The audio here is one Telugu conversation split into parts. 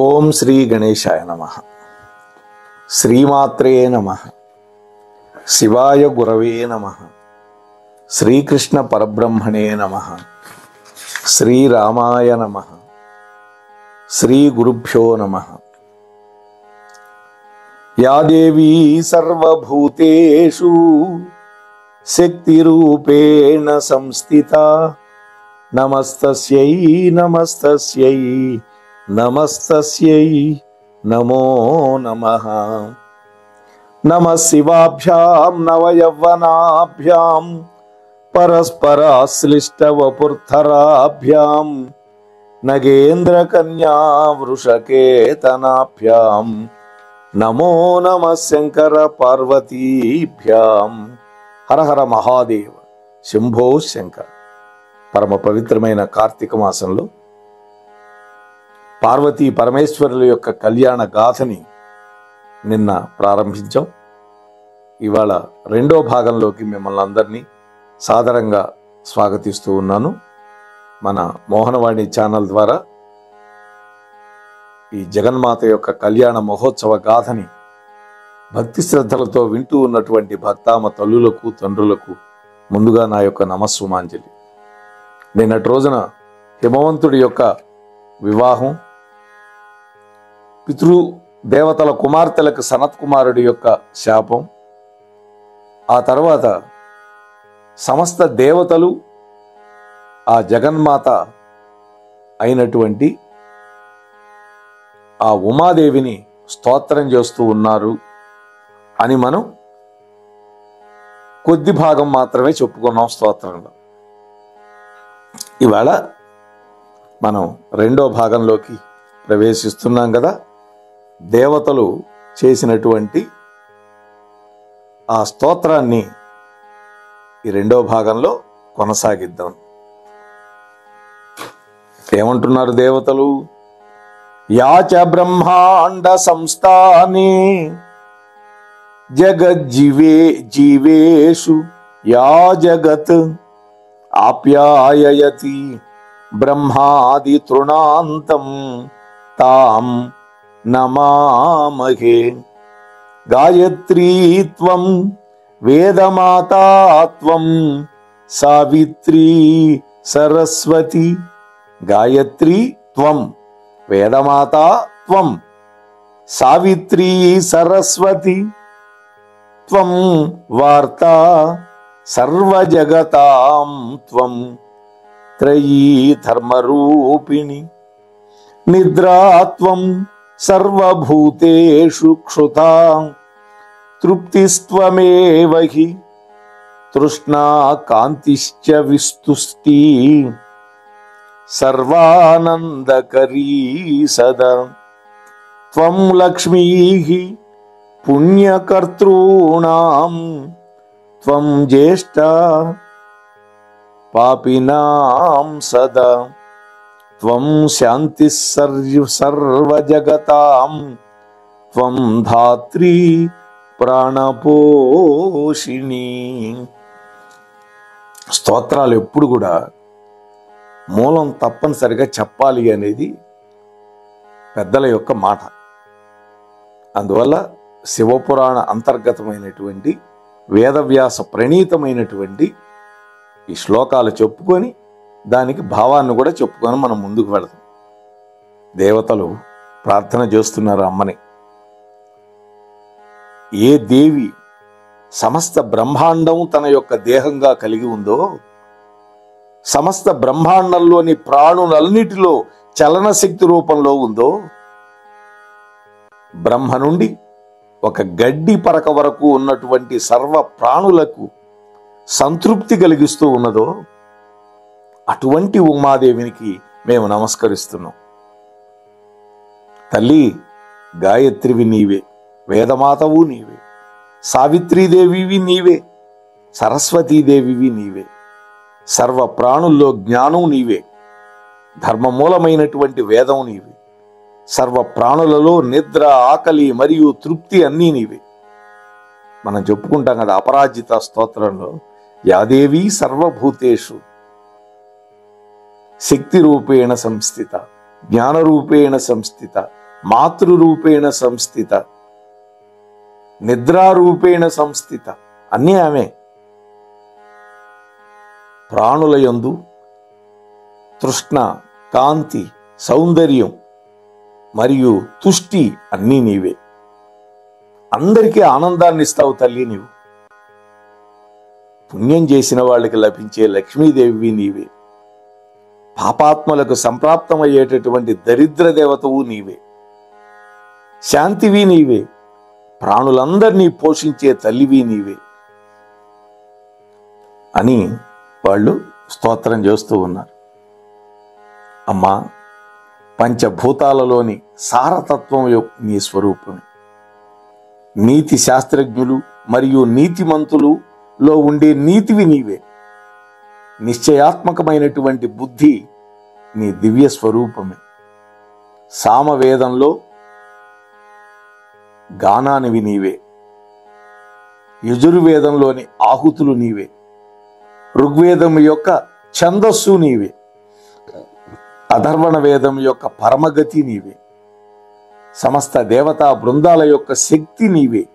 ఓం శ్రీ గణేశాయ నమః. శ్రీమాత్రే నమః. శివాయ గురవే నమః. శ్రీకృష్ణ పరబ్రహ్మణే నమః. శ్రీరామాయ నమః. శ్రీ గురుభ్యో నమః. యా దేవీ సర్వభూతేషు శక్తిరూపేణ సంస్థితా నమస్తస్యై నమస్తస్యై నమస్తస్యై నమో నమః. నమః శివాభ్యాం నవయవ్వనాభ్యాం పరస్పరాశ్లిష్టవపుర్ధరాభ్యాం నగేంద్రకన్యా వృషకేతనాభ్యాం నమో నమః శంకర పార్వతీభ్యాం. హర హర మహాదేవ శంభో శంకర. పరమ పవిత్రమైన కార్తీక మాసంలో పార్వతీ పరమేశ్వరుల యొక్క కళ్యాణ గాథని నిన్న ప్రారంభించాం. ఇవాళ రెండో భాగంలోకి మిమ్మల్ని అందరినీ సాదరంగా స్వాగతిస్తూ ఉన్నాను. మన మోహనవాణి ఛానల్ ద్వారా ఈ జగన్మాత యొక్క కళ్యాణ మహోత్సవ గాథని భక్తి శ్రద్ధలతో వింటూ ఉన్నటువంటి భక్తామ తల్లులకు తండ్రులకు ముందుగా నా యొక్క నమస్సుమాంజలి. నిన్నటి రోజున హిమవంతుడి యొక్క వివాహం, పితృ దేవతల కుమార్తెలకు సనత్ కుమారుడి యొక్క శాపం, ఆ తర్వాత సమస్త దేవతలు ఆ జగన్మాత అయినటువంటి ఆ ఉమాదేవిని స్తోత్రం చేస్తూ ఉన్నారు అని మనం కొద్ది భాగం మాత్రమే చెప్పుకున్నాం స్తోత్రంలో. ఇవాళ మనం రెండో భాగంలోకి ప్రవేశిస్తున్నాం కదా. దేవతలు చేసినటువంటి ఆ స్తోత్రాన్ని ఈ రెండో భాగంలో కొనసాగిద్దాం. ఏమంటున్నారు దేవతలు? యాచ బ్రహ్మాండ సంస్థానే జీవేషు యా జగత్ ఆప్యాయయతి బ్రహ్మాది తృణాంతం తాం నమామహే. గాయత్రీత్వం వేదమాతాత్వం సావిత్రీ సరస్వతి. గాయత్రీ త్వం వేదమాతా త్వం సావిత్రీ సరస్వతి త్వం వార్తా సర్వజగతాం త్వం త్రయీ ధర్మరూపిణి. నిద్రాత్వం సర్వభూతేషు క్షుతా తృప్తిస్త్వమేవ హి తృష్ణా కాంతిశ్చ విస్తుష్టి సర్వానందకరీ సదా. త్వం లక్ష్మీః పుణ్యకర్తॄణాం త్వం జ్యేష్ఠా పాపినాం సదా. త్వం శాంతిః సర్వజగతాం త్వం ధాత్రీ ప్రాణపోషిణి. స్తోత్రాలు ఎప్పుడు కూడా మూలం తప్పనిసరిగా చెప్పాలి అనేది పెద్దల యొక్క మాట. అందువల్ల శివపురాణ అంతర్గతమైనటువంటి వేదవ్యాస ప్రణీతమైనటువంటి ఈ శ్లోకాలు చెప్పుకొని దానికి భావాన్ని కూడా చెప్పుకొని మనం ముందుకు వెళతాం. దేవతలు ప్రార్థన చేస్తున్నారు అమ్మని. ఏ దేవి సమస్త బ్రహ్మాండం తన యొక్క దేహంగా కలిగి ఉందో, సమస్త బ్రహ్మాండంలోని ప్రాణులన్నిటిలో చలన శక్తి రూపంలో ఉందో, బ్రహ్మ నుండి ఒక గడ్డి పరక వరకు ఉన్నటువంటి సర్వ ప్రాణులకు సంతృప్తి కలిగిస్తూ ఉన్నదో అటువంటి ఉమాదేవినికి మేము నమస్కరిస్తున్నాం. తల్లి, గాయత్రివి నీవే, వేదమాతవు నీవే, సావిత్రీదేవివి నీవే, సరస్వతీదేవివి నీవే, సర్వ ప్రాణుల్లో జ్ఞానం నీవే, ధర్మమూలమైనటువంటి వేదం నీవే, సర్వ ప్రాణులలో నిద్ర, ఆకలి మరియు తృప్తి అన్నీ నీవే. మనం చెప్పుకుంటాం కదా అపరాజిత స్తోత్రంలో, యాదేవి సర్వభూతేషు శక్తి రూపేణ సంస్థిత, జ్ఞాన రూపేణ సంస్థిత, మాతృరూపేణ సంస్థిత, నిద్రారూపేణ సంస్థిత, అన్నీ ఆమె. ప్రాణులయందు తృష్ణ, కాంతి, సౌందర్యం మరియు తుష్టి అన్నీ నీవే. అందరికీ ఆనందాన్ని ఇస్తావు తల్లి నీవు. పుణ్యం చేసిన వాళ్ళకి లభించే లక్ష్మీదేవి నీవే. పాపాత్మలకు సంప్రాప్తమయ్యేటటువంటి దరిద్ర దేవతవు నీవే. శాంతివి నీవే. ప్రాణులందరినీ పోషించే తల్లివి నీవే అని వాళ్ళు స్తోత్రం చేస్తూ ఉన్నారు. అమ్మా, పంచభూతాలలోని సారతత్వం నీ స్వరూపమే. నీతి శాస్త్రజ్ఞులు మరియు నీతిమంతులులో ఉండే నీతివి నీవే. నిశ్చయాత్మకమైనటువంటి బుద్ధి నీ దివ్య స్వరూపమే. సామవేదంలో గానానివి నీవే. యజుర్వేదంలోని ఆహుతులు నీవే. ఋగ్వేదం యొక్క ఛందస్సు నీవే. అధర్వణ వేదం యొక్క పరమగతి నీవే. సమస్త దేవతా బృందాల యొక్క శక్తి నీవే.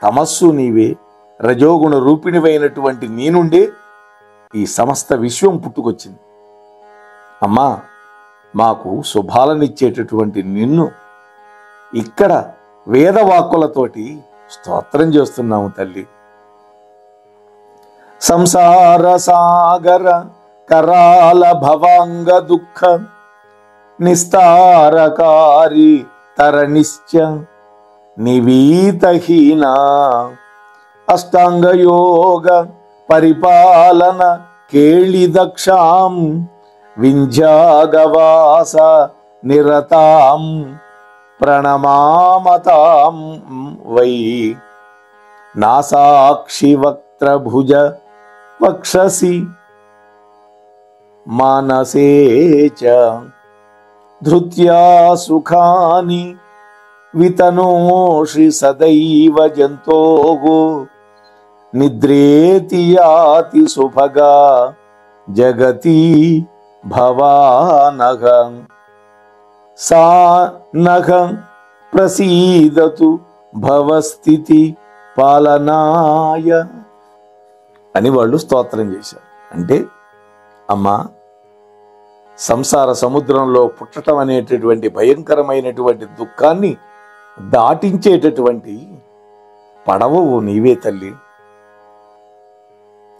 తమస్సు నీవే. రజోగుణ రూపిణివైనటువంటి నీ నుండే ఈ సమస్త విశ్వం పుట్టుకొచ్చింది. అమ్మా, మాకు శుభాలనిచ్చేటటువంటి నిన్ను ఇక్కడ వేదవాక్కులతోటి స్తోత్రం చేస్తున్నాము తల్లి. సంసార సాగర కరాల భవాంగ దుఃఖ నిస్తారకారి తరణిశ్చ నివీతహీనా అష్టాంగయోగ పరిపాలన కేళిదక్షాం వింధ్యాగవాస నిరతాం ప్రణమామతాం వై నాసాక్షి వక్త్రభుజ వక్షసి మానసే చ ధృత్యా సుఖాని వితనోషి సదైవ జంతోః నిద్రేతి యాతి సుభగా జగతి భవానఘ సా నఘ ప్రసీదతు భవస్థితి పాలనాయ అని వాళ్ళు స్తోత్రం చేశారు. అంటే అమ్మా, సంసార సముద్రంలో పుట్టడం అనేటటువంటి భయంకరమైనటువంటి దుఃఖాన్ని దాటించేటటువంటి పడవవు నీవే తల్లి.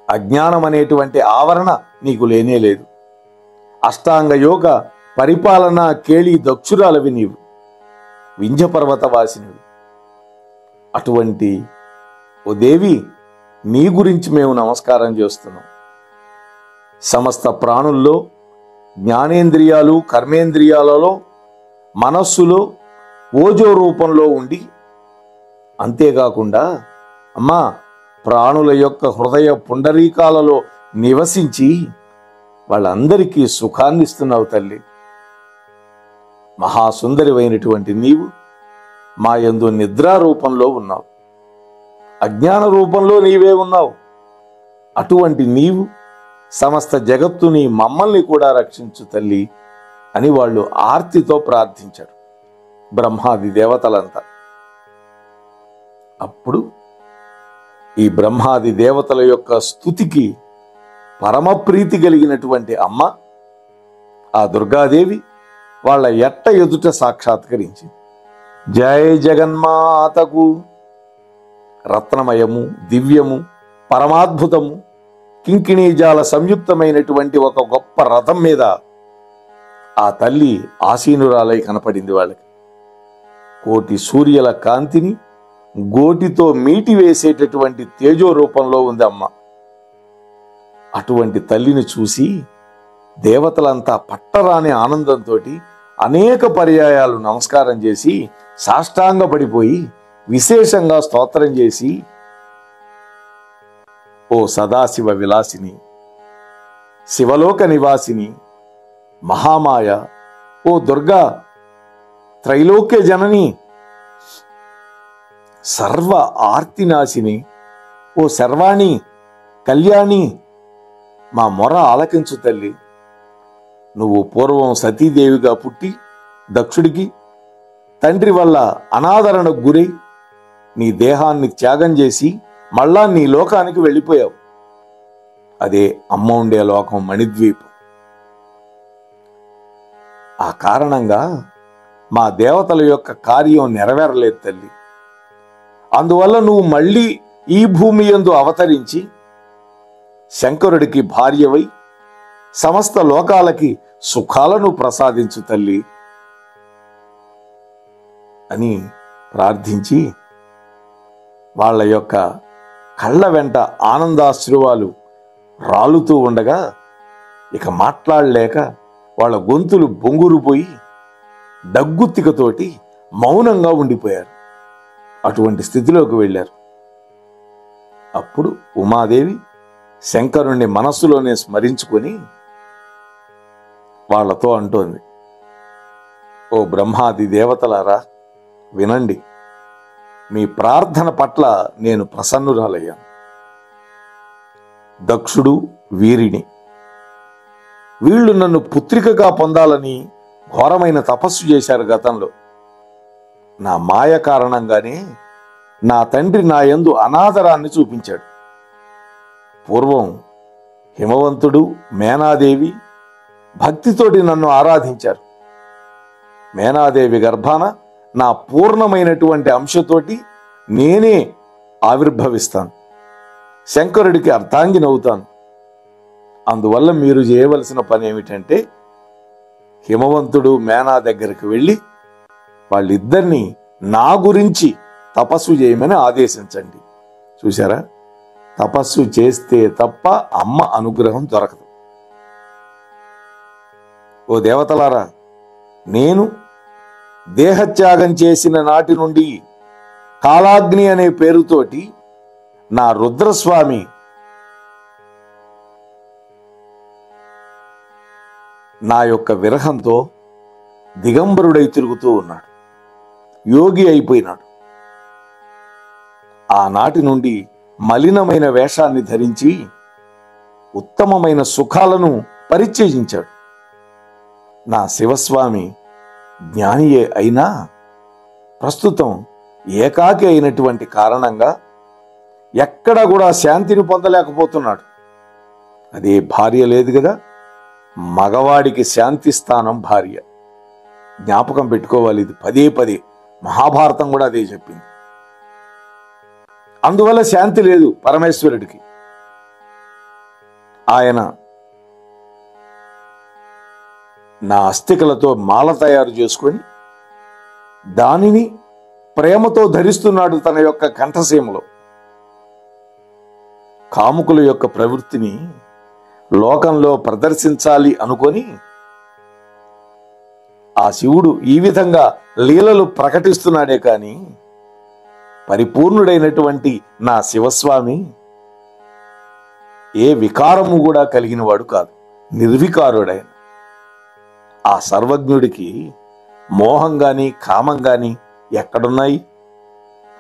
అజ్ఞానం అనేటువంటి ఆవరణ నీకు లేనే లేదు. అష్టాంగ యోగ పరిపాలన కేళి దక్షురాలవి నీవు. వింధ్య పర్వతవాసినివి. అటువంటి ఓ దేవి, నీ గురించి మేము నమస్కారం చేస్తున్నాం. సమస్త ప్రాణుల్లో జ్ఞానేంద్రియాలు, కర్మేంద్రియాలలో, మనస్సులో ఓజో రూపంలో ఉండి, అంతేకాకుండా అమ్మా, ప్రాణుల యొక్క హృదయ పుండరీకాలలో నివసించి వాళ్ళందరికీ సుఖాన్ని ఇస్తున్నావు తల్లి. మహాసుందరివైనటువంటి నీవు మా యందు నిద్రా రూపంలో ఉన్నావు. అజ్ఞాన రూపంలో నీవే ఉన్నావు. అటువంటి నీవు సమస్త జగత్తుని, మమ్మల్ని కూడా రక్షించు తల్లి అని వాళ్ళు ఆర్తితో ప్రార్థించారు బ్రహ్మాది దేవతలంతా. అప్పుడు ఈ బ్రహ్మాది దేవతల యొక్క స్తుతికి పరమప్రీతి కలిగినటువంటి అమ్మ ఆ దుర్గాదేవి వాళ్ళ ఎట్ట ఎదుట సాక్షాత్కరించి, జై జగన్మాతకు, రత్నమయము, దివ్యము, పరమాద్భుతము, కింకిణీజాల సంయుక్తమైనటువంటి ఒక గొప్ప రథం మీద ఆ తల్లి ఆసీనురాలై కనపడింది వాళ్ళకి. కోటి సూర్యుల కాంతిని గోటితో మీటి వేసేటటువంటి తేజో రూపంలో ఉంది అమ్మ. అటువంటి తల్లిని చూసి దేవతలంతా పట్టరాని ఆనందంతో అనేక పర్యాయాలు నమస్కారం చేసి సాష్టాంగపడిపోయి విశేషంగా స్తోత్రం చేసి, ఓ సదాశివ విలాసిని, శివలోక నివాసిని, మహామాయ, ఓ దుర్గా, త్రైలోక్య జనని, సర్వ ఆర్తినాశిని, ఓ శర్వాణి, కళ్యాణి, మా మొర ఆలకించు తల్లి. నువ్వు పూర్వం సతీదేవిగా పుట్టి దక్షుడికి తండ్రి వల్ల అనాదరణకు గురై నీ దేహాన్ని త్యాగం చేసి మళ్ళా నీ లోకానికి వెళ్ళిపోయావు. అదే అమ్మ ఉండే లోకం మణిద్వీపం. ఆ కారణంగా మా దేవతల యొక్క కార్యం నెరవేరలేదు తల్లి. అందువల్ల నువ్వు మళ్ళీ ఈ భూమి యందు అవతరించి శంకరుడికి భార్యవై సమస్త లోకాలకి సుఖాలను ప్రసాదించు తల్లి అని ప్రార్థించి వాళ్ళ యొక్క కళ్ళ వెంట ఆనందాశ్రువాలు రాలుతూ ఉండగా ఇక మాట్లాడలేక వాళ్ళ గొంతులు బొంగురుపోయి దగ్గుత్తికతోటి మౌనంగా ఉండిపోయారు. అటువంటి స్థితిలోకి వెళ్ళారు. అప్పుడు ఉమాదేవి శంకరుణ్ణి మనస్సులోనే స్మరించుకొని వాళ్లతో అంటోంది, ఓ బ్రహ్మాది దేవతలారా వినండి, మీ ప్రార్థన పట్ల నేను ప్రసన్నురాలయ్యాను. దక్షుడు వీరిని వీళ్ళు నన్ను పుత్రికగా పొందాలని ఘోరమైన తపస్సు చేశారు గతంలో. నా మాయ కారణంగానే నా తండ్రి నా యందు అనాదరాన్ని చూపించాడు. పూర్వం హిమవంతుడు మేనాదేవి భక్తితోటి నన్ను ఆరాధించారు. మేనాదేవి గర్భాన నా పూర్ణమైనటువంటి అంశతోటి నేనే ఆవిర్భవిస్తాను, శంకరుడికి అర్ధాంగినవుతాను. అందువల్ల మీరు చేయవలసిన పని ఏమిటంటే హిమవంతుడు మేనా దగ్గరికి వెళ్ళి వాళ్ళిద్దరినీ నా గురించి తపస్సు చేయమని ఆదేశించండి. చూశారా, తపస్సు చేస్తే తప్ప అమ్మ అనుగ్రహం దొరకదు. ఓ దేవతలారా, నేను దేహత్యాగం చేసిన నాటి నుండి కాలాగ్ని అనే పేరుతోటి నా రుద్రస్వామి నా యొక్క విరహంతో దిగంబరుడై తిరుగుతూ ఉన్నాడు, యోగి అయిపోయినాడు. ఆనాటి నుండి మలినమైన వేషాన్ని ధరించి ఉత్తమమైన సుఖాలను పరిత్యజించాడు. నా శివస్వామి జ్ఞానియే అయినా ప్రస్తుతం ఏకాకి అయినటువంటి కారణంగా ఎక్కడ కూడా శాంతిని పొందలేకపోతున్నాడు. అదే భార్య లేదు కదా, మగవాడికి శాంతి స్థానం భార్య. జ్ఞాపకం పెట్టుకోవాలి, ఇది పదే పదే మహాభారతం కూడా అదే చెప్పింది. అందువల్ల శాంతి లేదు పరమేశ్వరుడికి. ఆయన నా అస్థికలతో మాల తయారు చేసుకొని దానిని ప్రేమతో ధరిస్తున్నాడు తన యొక్క కంఠసీమలో. కాముకుల యొక్క ప్రవృత్తిని లోకంలో ప్రదర్శించాలి అనుకొని ఆ శివుడు ఈ విధంగా లీలలు ప్రకటిస్తున్నాడే కాని పరిపూర్ణుడైనటువంటి నా శివస్వామి ఏ వికారము కూడా కలిగినవాడు కాదు, నిర్వికారుడైన. ఆ సర్వజ్ఞుడికి మోహం గాని కామం గాని ఎక్కడున్నాయి?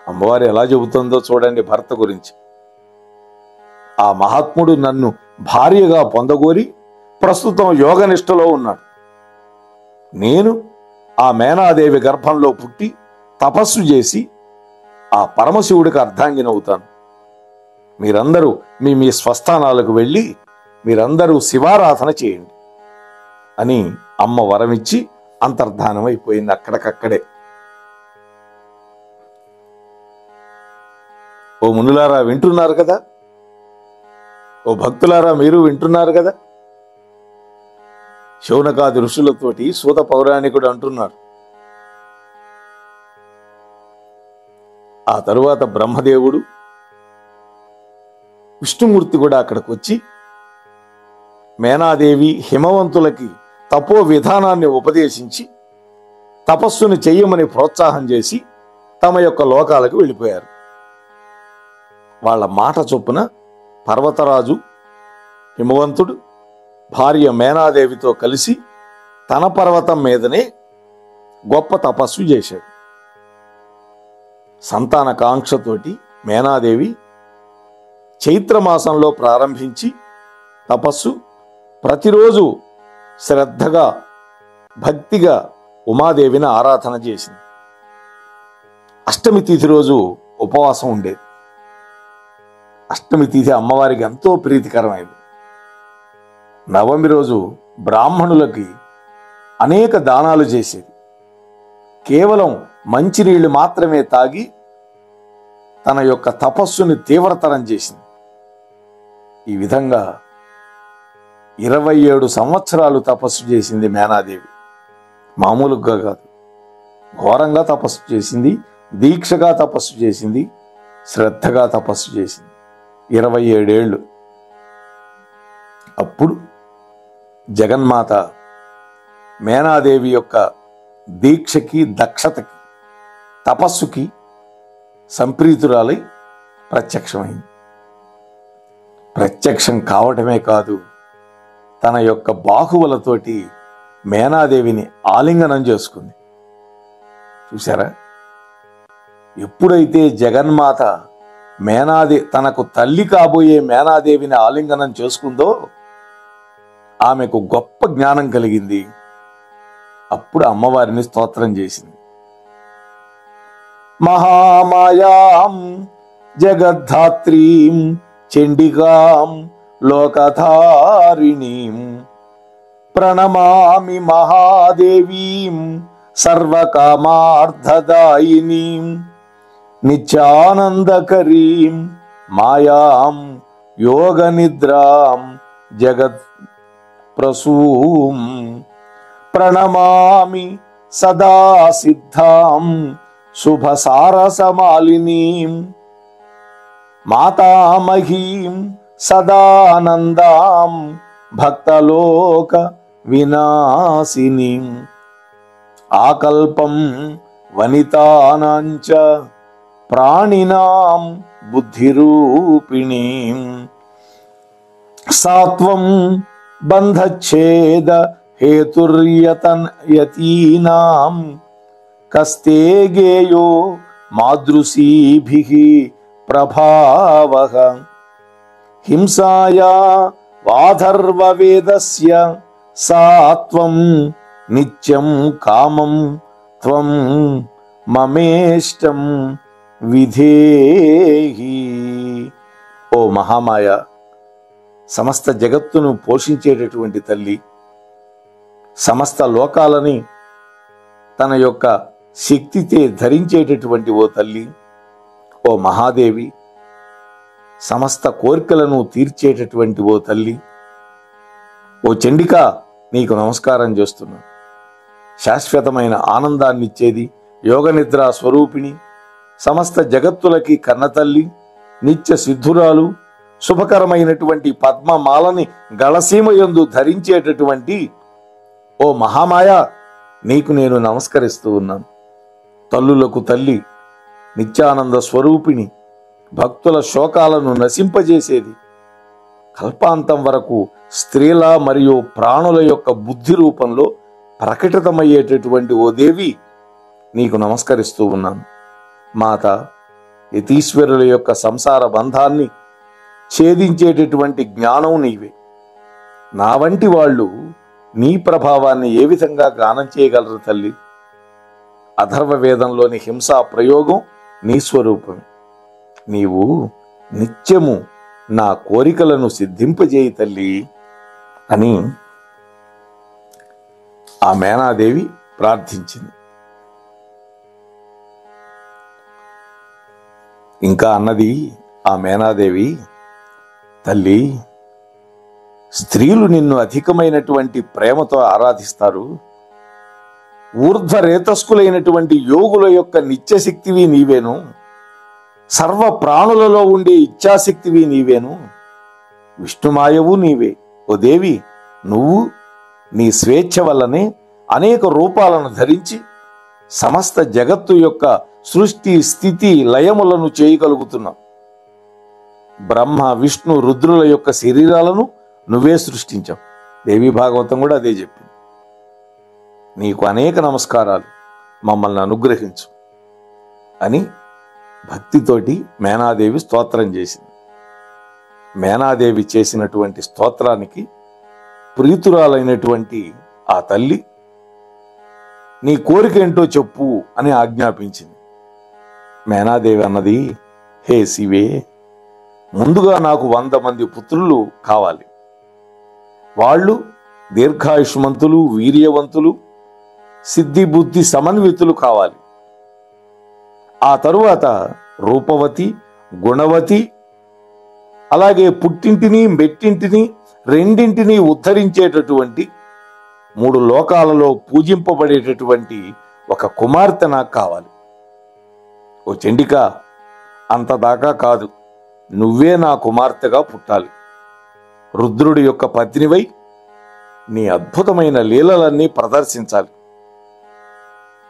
అమ్మవారు ఎలా చెబుతుందో చూడండి భర్త గురించి. ఆ మహాత్ముడు నన్ను భార్యగా పొందగోరి ప్రస్తుతం యోగనిష్టలో ఉన్నాడు. నేను ఆ మేనాదేవి గర్భంలో పుట్టి తపస్సు చేసి ఆ పరమశివుడికి అర్ధాంగినవుతాను. మీరందరూ మీ మీ స్వస్థానాలకు వెళ్ళి మీరందరూ శివారాధన చేయండి అని అమ్మ వరమిచ్చి అంతర్ధానం అయిపోయింది అక్కడికక్కడే. ఓ మునులారా వింటున్నారు కదా, ఓ భక్తులారా మీరు వింటున్నారు కదా. శౌనకాది ఋషులతోటి సూత పౌరాణికుడు అంటున్నారు, ఆ తరువాత బ్రహ్మదేవుడు విష్ణుమూర్తి కూడా అక్కడికి వచ్చి మేనాదేవి హిమవంతులకి తపో విధానాన్ని ఉపదేశించి తపస్సును చెయ్యమని ప్రోత్సాహం చేసి తమ యొక్క లోకాలకు వెళ్ళిపోయారు. వాళ్ళ మాట చొప్పున పర్వతరాజు హిమవంతుడు భార్య మేనాదేవితో కలిసి తన పర్వతం మీదనే గొప్ప తపస్సు చేశాడు. సంతాన కాంక్షతోటి మేనాదేవి చైత్రమాసంలో ప్రారంభించి తపస్సు ప్రతిరోజు శ్రద్ధగా భక్తిగా ఉమాదేవిని ఆరాధన చేసింది. అష్టమి తిథి రోజు ఉపవాసం ఉండేది. అష్టమి తిథి అమ్మవారికి ఎంతో ప్రీతికరమైంది. నవమి రోజు బ్రాహ్మణులకి అనేక దానాలు చేసేది. కేవలం మంచినీళ్లు మాత్రమే తాగి తన యొక్క తపస్సుని తీవ్రతరం చేసింది. ఈ విధంగా 27 సంవత్సరాలు తపస్సు చేసింది మేనాదేవి. మామూలుగా కాదు, ఘోరంగా తపస్సు చేసింది, దీక్షగా తపస్సు చేసింది, శ్రద్ధగా తపస్సు చేసింది. 27 ఏళ్ళు. అప్పుడు జగన్మాత మేనాదేవి యొక్క దీక్షకి, దక్షతకి, తపస్సుకి సంప్రీతురాలై ప్రత్యక్షమైంది. ప్రత్యక్షం కావటమే కాదు, తన యొక్క బాహువులతోటి మేనాదేవిని ఆలింగనం చేసుకుంది. చూసారా? ఎప్పుడైతే జగన్మాత తనకు తల్లి కాబోయే మేనాదేవిని ఆలింగనం చేసుకుందో ఆమెకు గొప్ప జ్ఞానం కలిగింది. అప్పుడు అమ్మవారిని స్తోత్రం చేసింది. మహామాయాం జగద్ధాత్రీం చండికాం లోకధారిణీం ప్రణమామి మహాదేవీం సర్వకామార్థదాయినీం నిత్యానందకరీం మాయాం యోగనిద్రాం జగత్ ప్రసూం ప్రణమామి సదా సిద్ధాం శుభసారసమాలినీం మాతామహీం సదానందాం భక్తలోక వినాశినీం ఆకల్పం వనితానాంచ ప్రాణినాం బుద్ధిరూపిణీం సాత్వం బంధచ్ఛేద హేతుర్యతీనాం కస్తే గేయో మాదృశీభిః ప్రభావః హింసాయా వాధర్వవేదస్య సాత్వం నిత్యం కామం త్వం మమేష్టం విధేహి. ఓ మహామాయ, సమస్త జగత్తును పోషించేటటువంటి తల్లి, సమస్త లోకాలని తన యొక్క శక్తితే ధరించేటటువంటి ఓ తల్లి, ఓ మహాదేవి, సమస్త కోరికలను తీర్చేటటువంటి ఓ తల్లి, ఓ చండిక, నీకు నమస్కారం చేస్తున్నా. శాశ్వతమైన ఆనందాన్ని ఇచ్చేది, యోగ నిద్రా స్వరూపిణి, సమస్త జగత్తులకి కన్నతల్లి, నిత్య సిద్ధురాలు, శుభకరమైనటువంటి పద్మమాలని గళసీమయందు ధరించేటటువంటి ఓ మహామాయ, నీకు నేను నమస్కరిస్తూ ఉన్నాను. తల్లులకు తల్లి, నిత్యానంద స్వరూపిణి, భక్తుల శోకాలను నశింపజేసేది, కల్పాంతం వరకు స్త్రీల మరియు ప్రాణుల యొక్క బుద్ధి రూపంలో ప్రకటితమయ్యేటటువంటి ఓ దేవి, నీకు నమస్కరిస్తూ ఉన్నాను. మాత, యతీశ్వరుల యొక్క సంసార బంధాన్ని ఛేదించేటటువంటి జ్ఞానం నీవే. నా వంటి వాళ్ళు నీ ప్రభావాన్ని ఏ విధంగా గానం చేయగలరు తల్లి? అథర్వ వేదంలోని హింసా ప్రయోగం నీ స్వరూపమే. నీవు నిత్యము నా కోరికలను సిద్ధింపజేయి తల్లి అని ఆ మేనాదేవి ప్రార్థించింది. ఇంకా అన్నది ఆ మేనాదేవి, తల్లి, స్త్రీలు నిన్ను అధికమైనటువంటి ప్రేమతో ఆరాధిస్తారు. ఊర్ధ్వరేతస్కులైనటువంటి యోగుల యొక్క నిత్యశక్తివి నీవేను. సర్వ ప్రాణులలో ఉండే ఇచ్ఛాశక్తివి నీవేను. విష్ణుమాయవు నీవే. ఓ దేవి, నువ్వు నీ స్వేచ్ఛ వల్లనే అనేక రూపాలను ధరించి సమస్త జగత్తు యొక్క సృష్టి, స్థితి, లయములను చేయగలుగుతున్నావు. బ్రహ్మ, విష్ణు, రుద్రుల యొక్క శరీరాలను నువ్వే సృష్టించావు. దేవి భాగవతం కూడా అదే చెప్పింది. నీకు అనేక నమస్కారాలు, మమ్మల్ని అనుగ్రహించు అని భక్తితోటి మేనాదేవి స్తోత్రం చేసింది. మేనాదేవి చేసినటువంటి స్తోత్రానికి ప్రీతురాలైనటువంటి ఆ తల్లి నీ కోరిక ఏంటో చెప్పు అని ఆజ్ఞాపించింది. మేనాదేవి అన్నది, హే శివే, ముందుగా నాకు 100 మంది పుత్రులు కావాలి. వాళ్ళు దీర్ఘాయుష్మంతులు, వీర్యవంతులు, సిద్ధి బుద్ధి సమన్వితులు కావాలి. ఆ తరువాత రూపవతి, గుణవతి, అలాగే పుట్టింటిని మెట్టింటిని రెండింటినీ ఉద్ధరించేటటువంటి 3 లోకాలలో పూజింపబడేటటువంటి ఒక కుమార్తె నాకు కావాలి. ఓ చండిక, అంతదాకా కాదు, నువ్వే నా కుమార్తెగా పుట్టాలి. రుద్రుడి యొక్క పత్నివై నీ అద్భుతమైన లీలలన్నీ ప్రదర్శించాలి.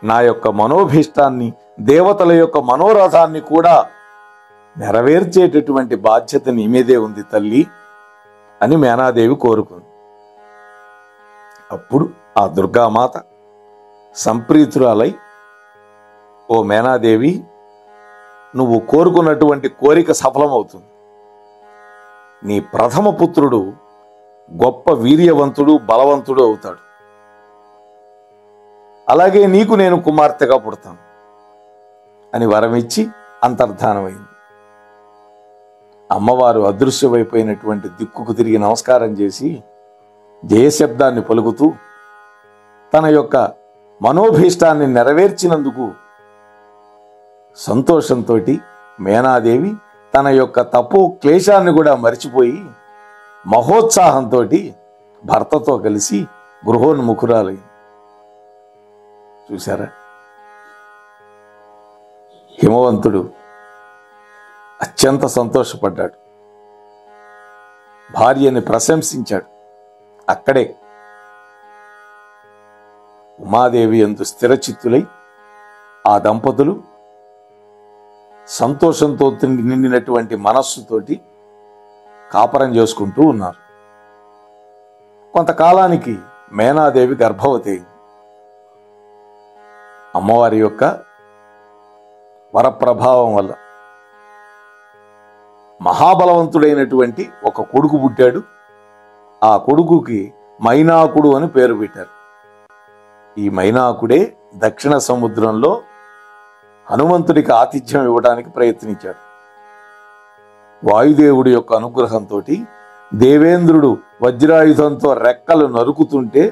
నా యొక్క మనోభీష్టాన్ని, దేవతల యొక్క మనోరథాన్ని కూడా నెరవేర్చేటటువంటి బాధ్యత నీ మీదే ఉంది తల్లి అని మేనాదేవి కోరుకుంది. అప్పుడు ఆ దుర్గామాత సంప్రీతురాలై, ఓ మేనాదేవి, నువ్వు కోరుకున్నటువంటి కోరిక సఫలమవుతుంది. నీ ప్రథమ పుత్రుడు గొప్ప వీర్యవంతుడు, బలవంతుడు అవుతాడు. అలాగే నీకు నేను కుమార్తెగా పుడతాను అని వరమిచ్చి అంతర్ధానమైంది. అమ్మవారు అదృశ్యమైపోయినటువంటి దిక్కుకు తిరిగి నమస్కారం చేసి జయశబ్దాన్ని పలుకుతూ తన యొక్క మనోభీష్టాన్ని నెరవేర్చినందుకు సంతోషంతో మేనాదేవి తన యొక్క తపో క్లేశాన్ని కూడా మరిచిపోయి మహోత్సాహంతో భర్తతో కలిసి గృహోన్ముఖురాలైంది. చూశారా? హిమవంతుడు అత్యంత సంతోషపడ్డాడు, భార్యని ప్రశంసించాడు. అక్కడే ఉమాదేవి యందు స్థిరచిత్తులై ఆ దంపతులు సంతోషంతో నిండినటువంటి మనస్సుతోటి కాపరం చేసుకుంటూ ఉన్నారు. కొంతకాలానికి మేనాదేవి గర్భవతి అయింది. అమ్మవారి యొక్క వరప్రభావం వల్ల మహాబలవంతుడైనటువంటి ఒక కొడుకు పుట్టాడు. ఆ కొడుకుకి మైనాకుడు అని పేరు పెట్టారు. ఈ మైనాకుడే దక్షిణ సముద్రంలో హనుమంతుడికి ఆతిథ్యం ఇవ్వడానికి ప్రయత్నించాడు. వాయుదేవుడి యొక్క అనుగ్రహంతో దేవేంద్రుడు వజ్రాయుధంతో రెక్కలు నరుకుతుంటే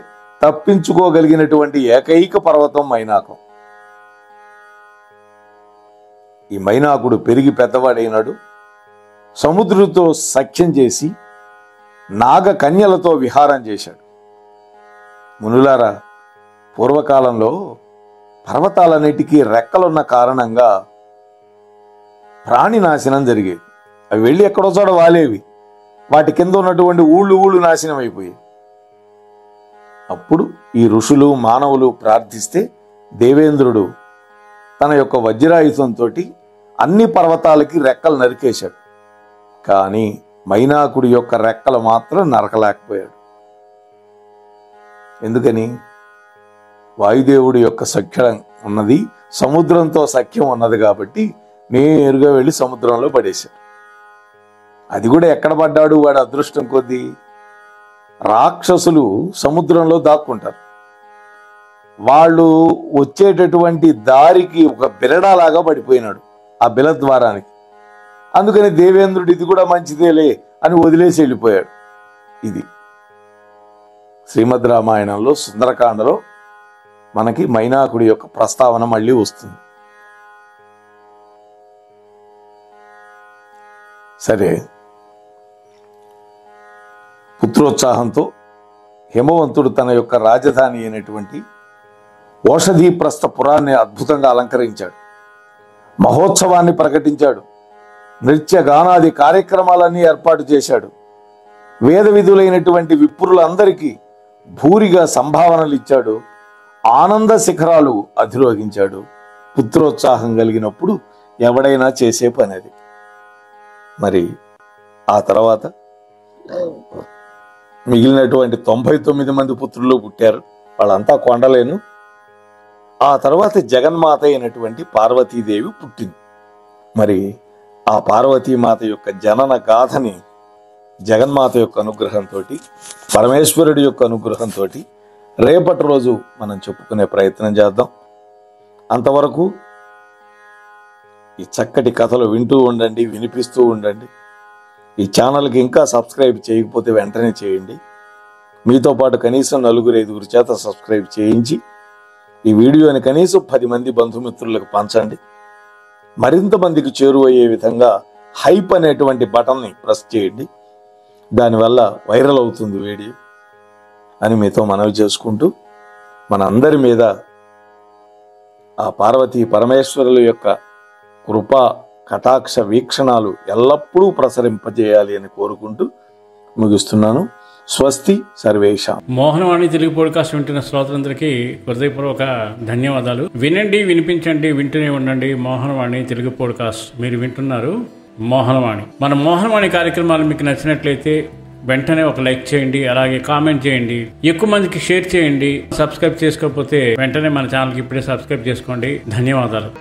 తప్పించుకోగలిగినటువంటి ఏకైక పర్వతం మైనాకం. ఈ మైనాకుడు పెరిగి పెద్దవాడైనాడు. సముద్రుడితో సఖ్యం చేసి నాగ కన్యలతో విహారం చేశాడు. మునులారా, పూర్వకాలంలో పర్వతాలన్నిటికీ రెక్కలున్న కారణంగా ప్రాణి నాశనం జరిగేది. అవి వెళ్ళి ఎక్కడో చోట వాలేవి. వాటి కింద ఉన్నటువంటి ఊళ్ళు నాశనం అయిపోయాయి. అప్పుడు ఈ ఋషులు, మానవులు ప్రార్థిస్తే దేవేంద్రుడు తన యొక్క వజ్రాయుధంతో అన్ని పర్వతాలకి రెక్కలు నరికేశాడు. కానీ మైనాకుడి యొక్క రెక్కలు మాత్రం నరకలేకపోయాడు. ఎందుకని? వాయుదేవుడి యొక్క సఖ్యం ఉన్నది, సముద్రంతో సఖ్యం ఉన్నది కాబట్టి నేరుగా వెళ్ళి సముద్రంలో పడేశాడు. అది కూడా ఎక్కడ పడ్డాడు? వాడు అదృష్టం కొద్దీ రాక్షసులు సముద్రంలో దాక్కుంటారు. వాళ్ళు వచ్చేటటువంటి దారికి ఒక బిరడాలాగా పడిపోయినాడు, ఆ బిల ద్వారానికి. అందుకని దేవేంద్రుడు ఇది కూడా మంచిదేలే అని వదిలేసి వెళ్ళిపోయాడు. ఇది శ్రీమద్ రామాయణంలో సుందరకాండలో మనకి మైనాకుడి యొక్క ప్రస్తావన మళ్ళీ వస్తుంది. సరే, పుత్రోత్సాహంతో హిమవంతుడు తన యొక్క రాజధాని అయినటువంటి ఓషధీప్రస్థ పురాన్ని అద్భుతంగా అలంకరించాడు. మహోత్సవాన్ని ప్రకటించాడు. నృత్య గానాది కార్యక్రమాలన్నీ ఏర్పాటు చేశాడు. వేద విధులైనటువంటి విప్రులందరికీ భూరిగా సంభావనలు ఇచ్చాడు. ఆనంద శిఖరాలు అధిరోహించాడు. పుత్రోత్సాహం కలిగినప్పుడు ఎవడైనా చేసే పని అది. మరి ఆ తర్వాత మిగిలినటువంటి 99 మంది పుత్రులు పుట్టారు. వాళ్ళంతా కొండలేను. ఆ తర్వాత జగన్మాత అయినటువంటి పార్వతీదేవి పుట్టింది. మరి ఆ పార్వతీమాత యొక్క జనన గాథని జగన్మాత యొక్క అనుగ్రహంతో, పరమేశ్వరుడి యొక్క అనుగ్రహంతో రేపటి రోజు మనం చెప్పుకునే ప్రయత్నం చేద్దాం. అంతవరకు ఈ చక్కటి కథలు వింటూ ఉండండి, వినిపిస్తూ ఉండండి. ఈ ఛానల్కి ఇంకా సబ్స్క్రైబ్ చేయకపోతే వెంటనే చేయండి. మీతో పాటు కనీసం 4-5 చేత సబ్స్క్రైబ్ చేయించి ఈ వీడియోని కనీసం 10 మంది బంధుమిత్రులకు పంచండి. మరింత మందికి చేరువయ్యే విధంగా హైప్ అనేటువంటి బటన్ని ప్రెస్ చేయండి. దానివల్ల వైరల్ అవుతుంది వీడియో అని మీతో మనవి చేసుకుంటూ, మన అందరి మీద ఆ పార్వతీ పరమేశ్వరుల యొక్క కృపా కటాక్ష వీక్షణాలు ఎల్లప్పుడూ ప్రసరింపజేయాలి అని కోరుకుంటూ ముగిస్తున్నాను. స్వస్తి సర్వేషాం. మోహనవాణి తెలుగు పాడ్కాస్ట్ వింటున్న శ్రోతలందరికీ హృదయపూర్వక ధన్యవాదాలు. వినండి, వినిపించండి, వింటూనే ఉండండి. మోహనవాణి తెలుగు పాడ్కాస్ట్ మీరు వింటున్నారు. మోహనవాణి. మన మోహనవాణి కార్యక్రమాలు మీకు నచ్చినట్లయితే వెంటనే ఒక లైక్ చేయండి, అలాగే కామెంట్ చేయండి, ఎక్కువ మందికి షేర్ చేయండి. సబ్స్క్రైబ్ చేసుకోకపోతే వెంటనే మన ఛానల్కి ఇప్పుడే సబ్స్క్రైబ్ చేసుకోండి. ధన్యవాదాలు.